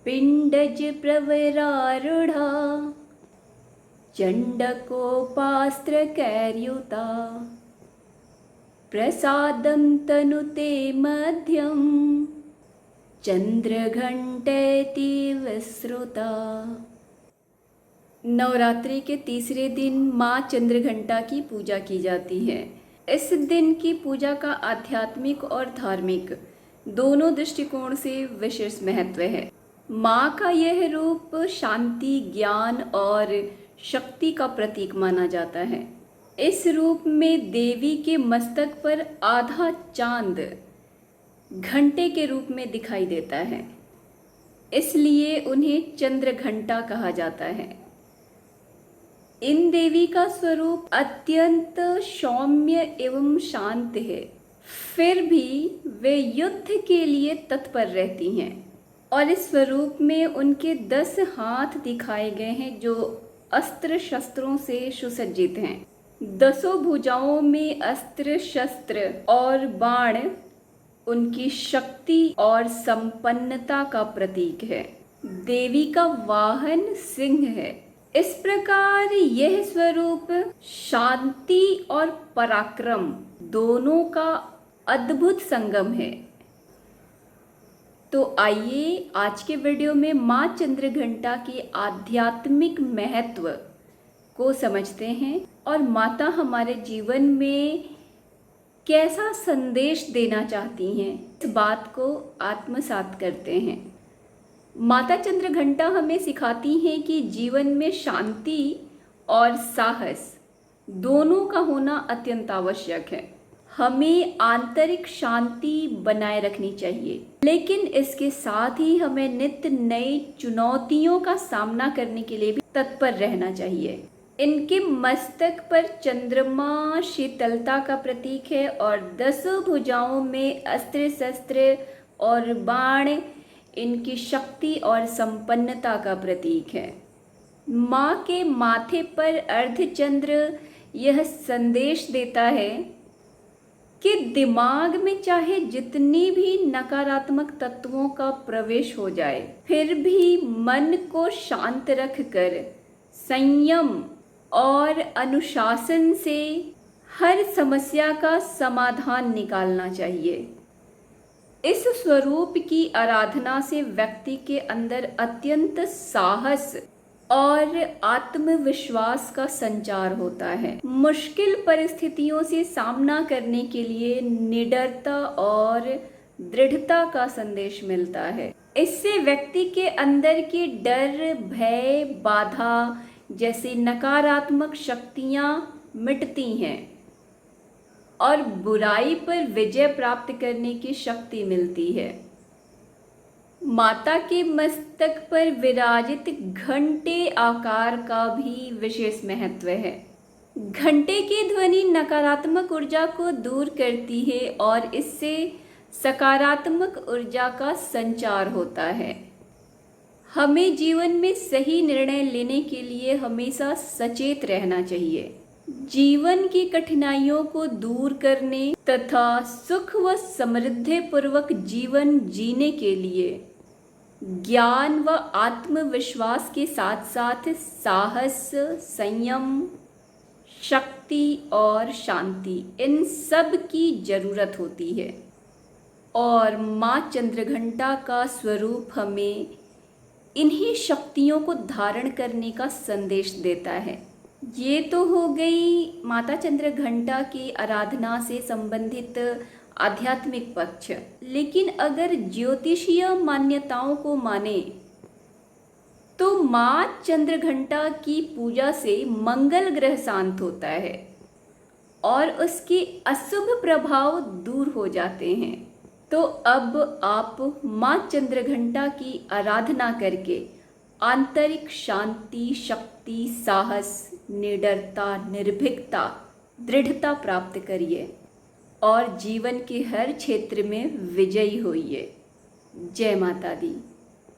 पिण्डज प्रवरारूढा चण्डकोपास्त्रकैर्युता प्रसादं तनुते मध्यं चंद्रघंटेति विश्रुता। नवरात्रि के तीसरे दिन माँ चंद्रघंटा की पूजा की जाती है। इस दिन की पूजा का आध्यात्मिक और धार्मिक दोनों दृष्टिकोण से विशेष महत्व है। माँ का यह रूप शांति, ज्ञान और शक्ति का प्रतीक माना जाता है। इस रूप में देवी के मस्तक पर आधा चांद घंटे के रूप में दिखाई देता है, इसलिए उन्हें चंद्रघंटा कहा जाता है। इन देवी का स्वरूप अत्यंत सौम्य एवं शांत है, फिर भी वे युद्ध के लिए तत्पर रहती हैं और इस स्वरूप में उनके 10 हाथ दिखाए गए हैं जो अस्त्र शस्त्रों से सुसज्जित हैं। 10 भुजाओं में अस्त्र शस्त्र और बाण उनकी शक्ति और संपन्नता का प्रतीक है। देवी का वाहन सिंह है। इस प्रकार यह स्वरूप शांति और पराक्रम दोनों का अद्भुत संगम है। तो आइए आज के वीडियो में माँ चंद्रघंटा की आध्यात्मिक महत्व को समझते हैं और माता हमारे जीवन में कैसा संदेश देना चाहती हैं, इस बात को आत्मसात करते हैं। माता चंद्रघंटा हमें सिखाती हैं कि जीवन में शांति और साहस दोनों का होना अत्यंत आवश्यक है। हमें आंतरिक शांति बनाए रखनी चाहिए, लेकिन इसके साथ ही हमें नित्य नई चुनौतियों का सामना करने के लिए भी तत्पर रहना चाहिए। इनके मस्तक पर चंद्रमा शीतलता का प्रतीक है और 10 भुजाओं में अस्त्र शस्त्र और बाण इनकी शक्ति और संपन्नता का प्रतीक है। माँ के माथे पर अर्धचंद्र यह संदेश देता है कि दिमाग में चाहे जितनी भी नकारात्मक तत्वों का प्रवेश हो जाए, फिर भी मन को शांत रखकर संयम और अनुशासन से हर समस्या का समाधान निकालना चाहिए। इस स्वरूप की आराधना से व्यक्ति के अंदर अत्यंत साहस और आत्मविश्वास का संचार होता है। मुश्किल परिस्थितियों से सामना करने के लिए निडरता और दृढ़ता का संदेश मिलता है। इससे व्यक्ति के अंदर की डर, भय, बाधा जैसी नकारात्मक शक्तियां मिटती हैं और बुराई पर विजय प्राप्त करने की शक्ति मिलती है। माता के मस्तक पर विराजित घंटे आकार का भी विशेष महत्व है। घंटे की ध्वनि नकारात्मक ऊर्जा को दूर करती है और इससे सकारात्मक ऊर्जा का संचार होता है। हमें जीवन में सही निर्णय लेने के लिए हमेशा सचेत रहना चाहिए। जीवन की कठिनाइयों को दूर करने तथा सुख व समृद्धि पूर्वक जीवन जीने के लिए ज्ञान व आत्मविश्वास के साथ साथ साहस, संयम, शक्ति और शांति इन सब की जरूरत होती है। और माँ चंद्रघंटा का स्वरूप हमें इन्हीं शक्तियों को धारण करने का संदेश देता है। ये तो हो गई माता चंद्रघंटा की आराधना से संबंधित आध्यात्मिक पक्ष, लेकिन अगर ज्योतिषीय मान्यताओं को माने तो माँ चंद्रघंटा की पूजा से मंगल ग्रह शांत होता है और उसके अशुभ प्रभाव दूर हो जाते हैं। तो अब आप माँ चंद्रघंटा की आराधना करके आंतरिक शांति, शक्ति, साहस, निडरता, निर्भीकता, दृढ़ता प्राप्त करिए और जीवन के हर क्षेत्र में विजयी होइए। जय माता दी।